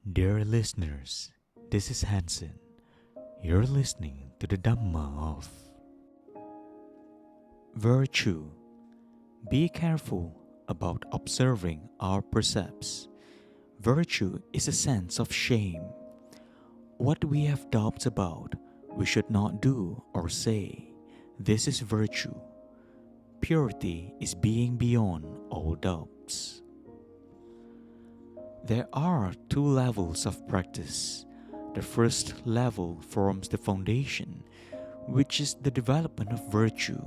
Dear listeners, this is Hansen. You're listening to the Dhamma of Virtue. Be careful about observing our precepts. Virtue is a sense of shame. What we have doubts about, we should not do or say. This is virtue. Purity is being beyond all doubts. There are two levels of practice. The first level forms the foundation, which is the development of virtue,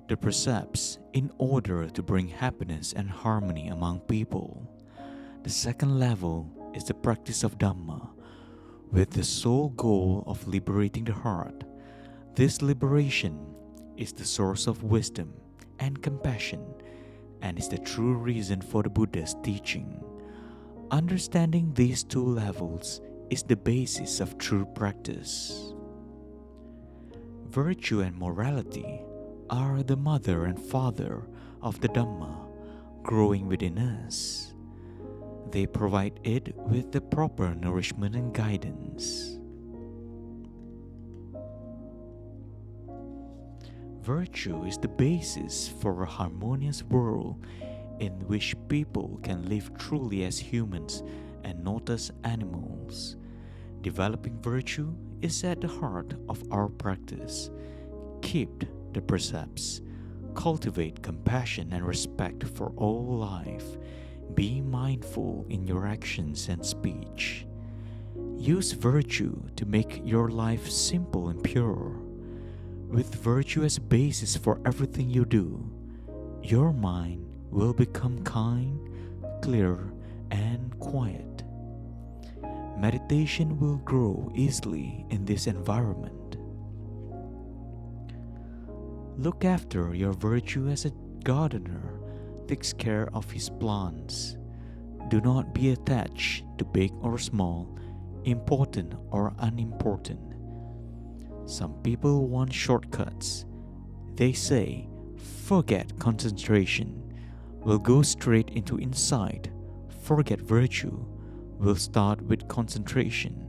the precepts, in order to bring happiness and harmony among people. The second level is the practice of Dhamma, with the sole goal of liberating the heart. This liberation is the source of wisdom and compassion, and is the true reason for the Buddha's teaching. Understanding these two levels is the basis of true practice. Virtue and morality are the mother and father of the Dhamma growing within us. They provide it with the proper nourishment and guidance. Virtue is the basis for a harmonious world in which people can live truly as humans and not as animals. Developing virtue is at the heart of our practice. Keep the precepts. Cultivate compassion and respect for all life. Be mindful in your actions and speech. Use virtue to make your life simple and pure. With virtue as a basis for everything you do, your mind will become kind, clear, and quiet. Meditation will grow easily in this environment. Look after your virtue as a gardener takes care of his plants. Do not be attached to big or small, important or unimportant. Some people want shortcuts. They say, forget concentration. We'll go straight into insight. Forget virtue. We'll start with concentration.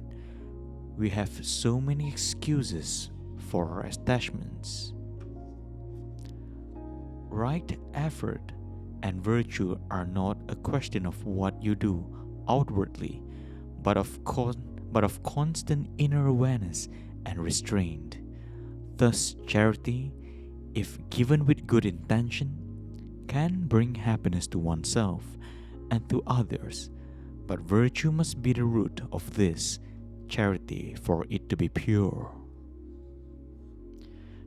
We have so many excuses for our attachments. Right effort and virtue are not a question of what you do outwardly, but of constant inner awareness and restraint. Thus, charity, if given with good intention, can bring happiness to oneself and to others, but virtue must be the root of this charity for it to be pure.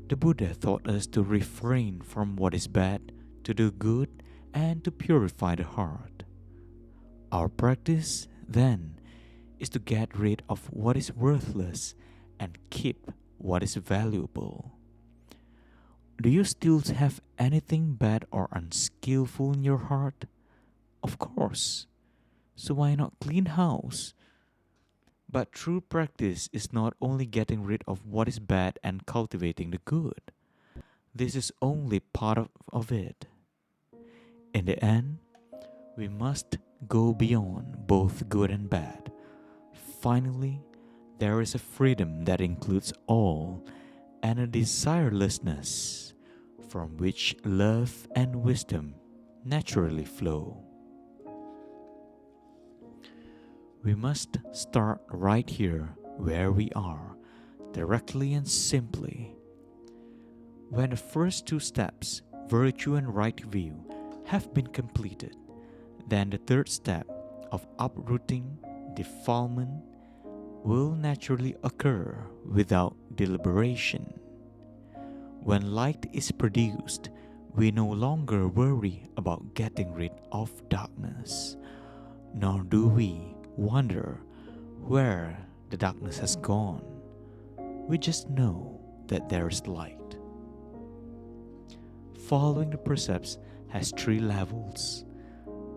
The Buddha taught us to refrain from what is bad, to do good, and to purify the heart. Our practice, then, is to get rid of what is worthless and keep what is valuable. Do you still have anything bad or unskillful in your heart? Of course. So why not clean house? But true practice is not only getting rid of what is bad and cultivating the good. This is only part of it. In the end, we must go beyond both good and bad. Finally, there is a freedom that includes all and a desirelessness from which love and wisdom naturally flow. We must start right here where we are, directly and simply. When the first two steps, virtue and right view, have been completed, then the third step of uprooting defilement will naturally occur without deliberation. When light is produced, we no longer worry about getting rid of darkness, nor do we wonder where the darkness has gone. We just know that there is light. Following the precepts has three levels.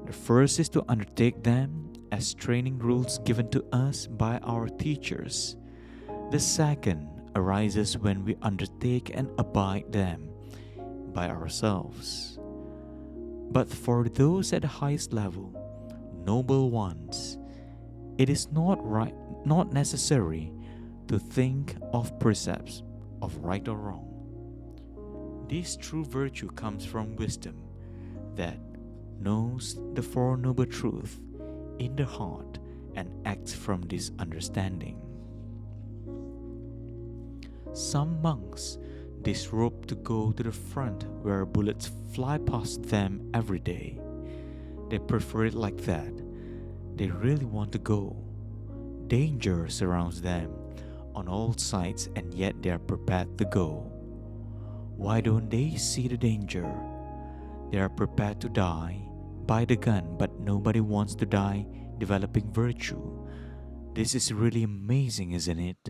The first is to undertake them as training rules given to us by our teachers. The second arises when we undertake and abide them by ourselves. But for those at the highest level, noble ones, It is not necessary to think of precepts of right or wrong. This true virtue comes from wisdom that knows the Four Noble Truths in the heart and acts from this understanding. Some monks disrobe to go to the front where bullets fly past them every day. They prefer it like that. They really want to go. Danger surrounds them on all sides, and yet they are prepared to go. Why don't they see the danger? They are prepared to die by the gun, but nobody wants to die developing virtue. This is really amazing, isn't it?